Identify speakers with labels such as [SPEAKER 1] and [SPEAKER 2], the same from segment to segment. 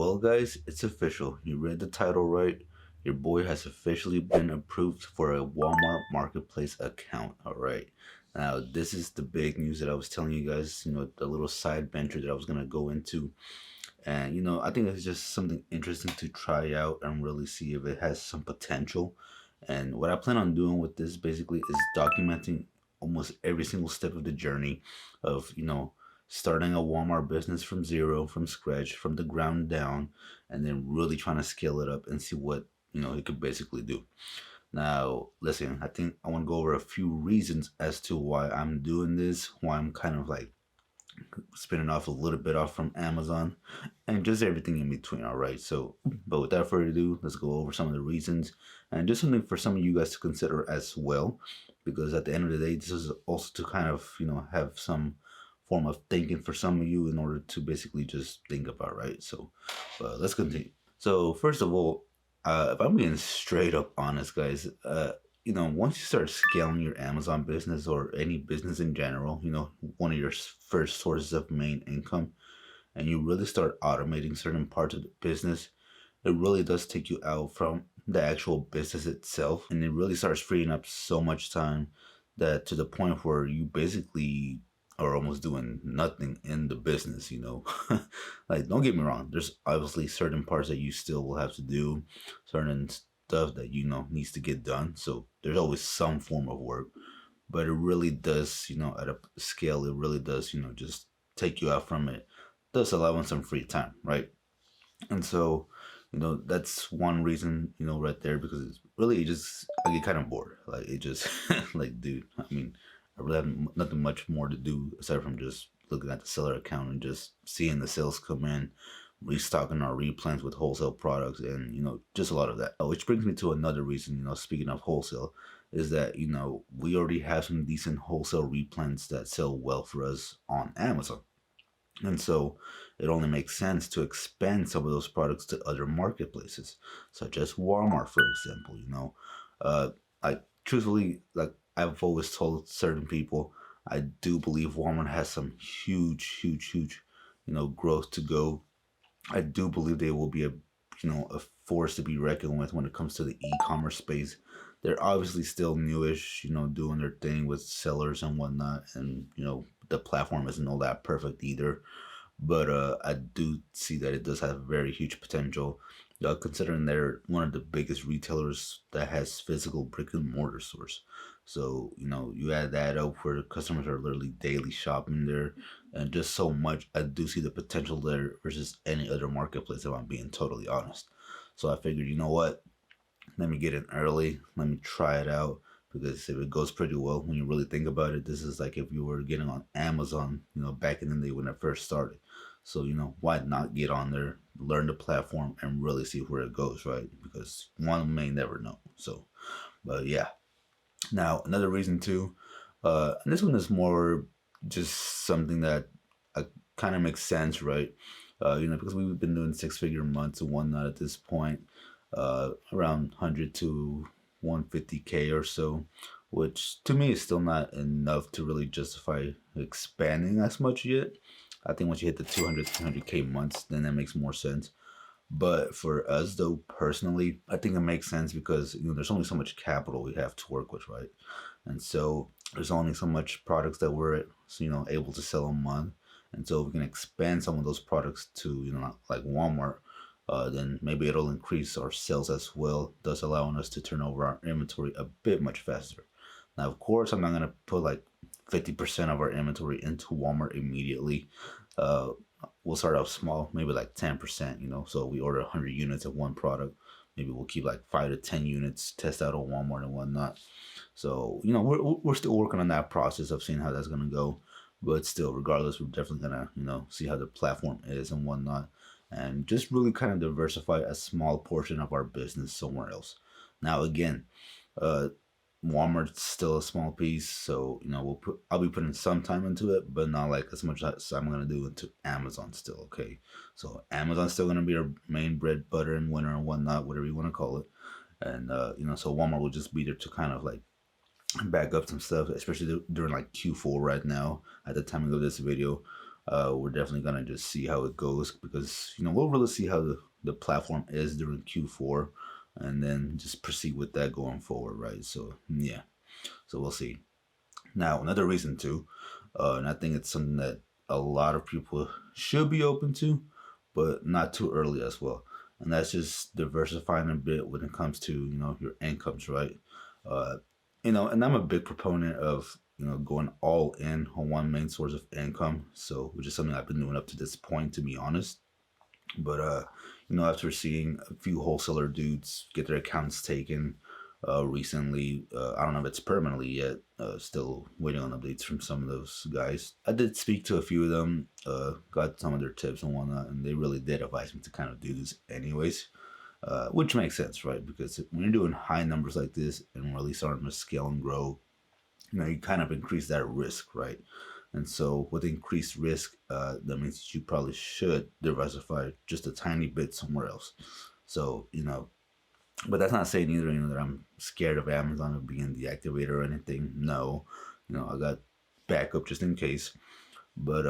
[SPEAKER 1] Well, guys, it's official. You read the title right. Your boy has officially been approved for a Walmart Marketplace account. All right. Now, this is the big news that I was telling you guys, the little side venture that I was going to go into. And, I think it's just something interesting to try out and really see if it has some potential. And what I plan on doing with this basically is documenting almost every single step of the journey of, starting a Walmart business from zero, from scratch, from the ground down, and then really trying to scale it up and see what, it could basically do. Now, listen, I think I want to go over a few reasons as to why I'm doing this, why I'm kind of like spinning off a little bit off from Amazon, and just everything in between. All right. So, but without further ado, let's go over some of the reasons and just something for some of you guys to consider as well, because at the end of the day, this is also to kind of have some form of thinking for some of you in order to basically just think about, right? So, let's continue. So, first of all, if I'm being straight up honest, guys, once you start scaling your Amazon business or any business in general, one of your first sources of main income, and you really start automating certain parts of the business, it really does take you out from the actual business itself. And it really starts freeing up so much time that to the point where you basically are almost doing nothing in the business. Like, don't get me wrong, there's obviously certain parts that you still will have to do, certain stuff that needs to get done. So there's always some form of work, but it really does, at a scale, it really does, just take you out from it, thus allowing some free time, right? And so, that's one reason, right there, because it's really just, I get kind of bored. Like, it just, like, dude, I mean, I really have nothing much more to do aside from just looking at the seller account and just seeing the sales come in, restocking our replens with wholesale products, and, just a lot of that. Which brings me to another reason, speaking of wholesale, is that, we already have some decent wholesale replens that sell well for us on Amazon. And so it only makes sense to expand some of those products to other marketplaces, such as Walmart, for example. Like, truthfully, like I've always told certain people, I do believe Walmart has some huge, growth to go. I do believe they will be a force to be reckoned with when it comes to the e-commerce space. They're obviously still newish, doing their thing with sellers and whatnot, and the platform isn't all that perfect either. But I do see that it does have very huge potential, considering they're one of the biggest retailers that has physical brick and mortar stores. So you add that up where customers are literally daily shopping there, and just so much. I do see the potential there versus any other marketplace, if I'm being totally honest. So I figured, you know what? Let me get in early. Let me try it out. Because if it goes pretty well, when you really think about it, this is like if you were getting on Amazon, back in the day when it first started. So, why not get on there, learn the platform, and really see where it goes, right? Because one may never know. So, but yeah. Now, another reason too, and this one is more just something that kind of makes sense, right? Because we've been doing six-figure months and whatnot at this point, around 100 to 150K or so, which to me is still not enough to really justify expanding as much yet. I think once you hit the 200, 300K months, then that makes more sense. But for us, though, personally, I think it makes sense because there's only so much capital we have to work with, right? And so there's only so much products that we're able to sell a month. And so if we can expand some of those products to like Walmart, then maybe it'll increase our sales as well, thus allowing us to turn over our inventory a bit much faster. Now, of course, I'm not gonna put like 50% of our inventory into Walmart immediately. Uh, we'll start off small, maybe like 10%, So we order 100 units of one product. Maybe we'll keep like 5 to 10 units, test out on Walmart and whatnot. So, we're still working on that process of seeing how that's going to go. But still, regardless, we're definitely going to, see how the platform is and whatnot. And just really kind of diversify a small portion of our business somewhere else. Now, again, uh, Walmart's still a small piece, so I'll be putting some time into it, but not like as much as I'm gonna do into Amazon still. Okay, so Amazon's still gonna be our main bread, butter, and winner and whatnot, whatever you want to call it, and so Walmart will just be there to kind of like back up some stuff, especially during like Q4 right now at the time of this video. We're definitely gonna just see how it goes because we'll really see how the platform is during Q4, and then just proceed with that going forward, right? So yeah, so we'll see. Now another reason too, and I think it's something that a lot of people should be open to, but not too early as well. And that's just diversifying a bit when it comes to your incomes, right? Uh, and I'm a big proponent of going all in on one main source of income. So, which is something I've been doing up to this point, to be honest. But after seeing a few wholesaler dudes get their accounts taken recently, I don't know if it's permanently yet. Still waiting on updates from some of those guys. I did speak to a few of them, got some of their tips and whatnot, and they really did advise me to kind of do this anyways. Which makes sense, right? Because when you're doing high numbers like this and really starting to scale and grow, you kind of increase that risk, right? And so with increased risk, that means you probably should diversify just a tiny bit somewhere else. So, but that's not saying either, that I'm scared of Amazon of being deactivated or anything. No, I got backup just in case. But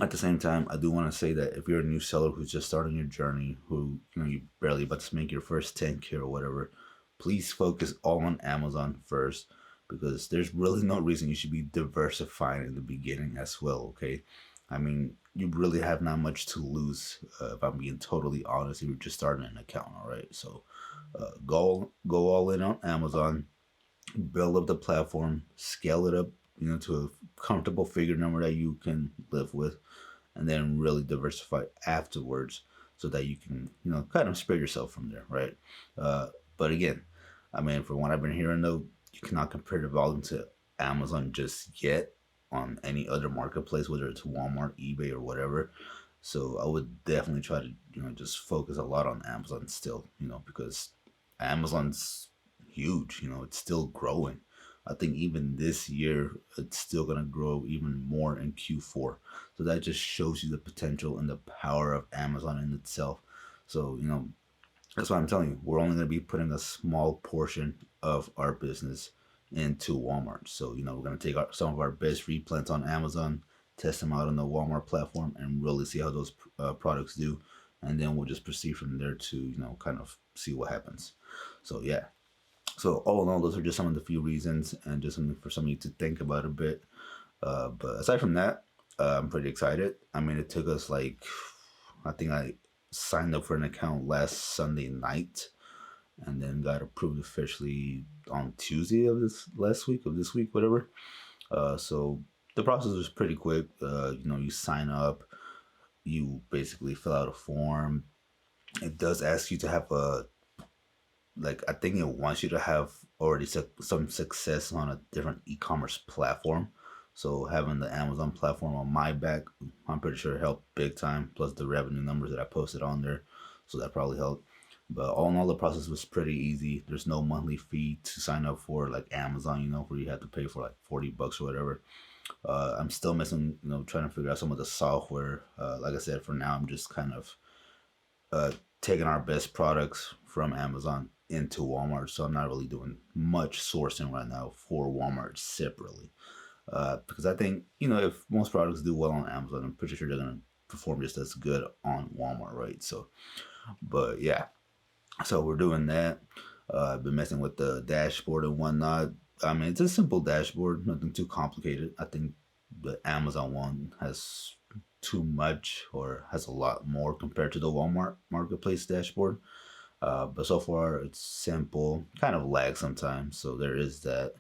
[SPEAKER 1] at the same time, I do want to say that if you're a new seller who's just starting your journey, who you barely about to make your first 10K or whatever, please focus all on Amazon first because there's really no reason you should be diversifying in the beginning as well. Okay, I mean you really have not much to lose if I'm being totally honest. If you're just starting an account, all right. So go all in on Amazon, build up the platform, scale it up, to a comfortable figure number that you can live with, and then really diversify afterwards so that you can, kind of spread yourself from there, right? But again, I mean, from what I've been hearing though, you cannot compare the volume to Amazon just yet on any other marketplace, whether it's Walmart, eBay, or whatever. So I would definitely try to, just focus a lot on Amazon still, because Amazon's huge, it's still growing. I think even this year, it's still going to grow even more in Q4. So that just shows you the potential and the power of Amazon in itself. So, that's why I'm telling you, we're only going to be putting a small portion of our business into Walmart. So, we're going to take some of our best replants on Amazon, test them out on the Walmart platform, and really see how those products do. And then we'll just proceed from there to, kind of see what happens. So, yeah. So, all in all, those are just some of the few reasons and just something for some of you to think about a bit. But aside from that, I'm pretty excited. I mean, it took us I think I signed up for an account last Sunday night and then got approved officially on Tuesday of this week, whatever. So the process was pretty quick. You sign up, you basically fill out a form. It does ask you to have I think it wants you to have already some success on a different e-commerce platform. So having the Amazon platform on my back, I'm pretty sure helped big time. Plus the revenue numbers that I posted on there, so that probably helped. But all in all, the process was pretty easy. There's no monthly fee to sign up for like Amazon, where you have to pay for like $40 or whatever. I'm still missing, trying to figure out some of the software. Like I said, for now, I'm just kind of uh, taking our best products from Amazon into Walmart. So I'm not really doing much sourcing right now for Walmart separately. Because I think, if most products do well on Amazon, I'm pretty sure they're going to perform just as good on Walmart, right? So, but yeah, so we're doing that. I've been messing with the dashboard and whatnot. I mean, it's a simple dashboard, nothing too complicated. I think the Amazon one has too much or has a lot more compared to the Walmart marketplace dashboard. But so far, it's simple, kind of lag sometimes. So there is that.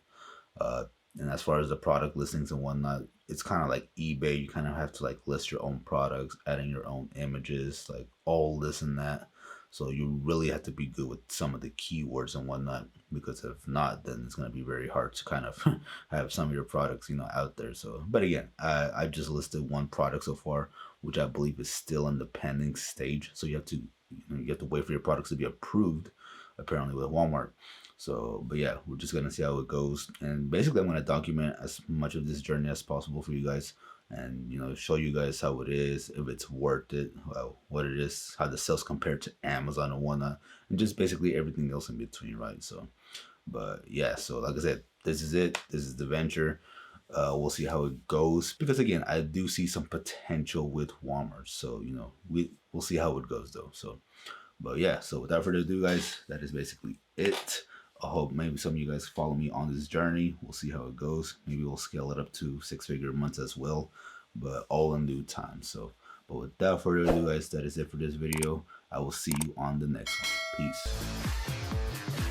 [SPEAKER 1] Uh, and as far as the product listings and whatnot, it's kind of like eBay. You kind of have to list your own products, adding your own images, like all this and that. So you really have to be good with some of the keywords and whatnot, because if not, then it's going to be very hard to kind of have some of your products, out there. So, but again, I just listed one product so far, which I believe is still in the pending stage. So you have to wait for your products to be approved, apparently with Walmart. So, but yeah, we're just gonna see how it goes, and basically, I'm gonna document as much of this journey as possible for you guys, and show you guys how it is, if it's worth it, what it is, how the sales compare to Amazon and whatnot, and just basically everything else in between, right? So, but yeah, so like I said, this is it. This is the venture. We'll see how it goes because again, I do see some potential with Walmart. So we'll see how it goes though. So, but yeah. So without further ado, guys, that is basically it. I hope maybe some of you guys follow me on this journey. We'll see how it goes. Maybe we'll scale it up to 6-figure months as well, but all in due time. So, but without further ado, guys, that is it for this video. I will see you on the next one. Peace.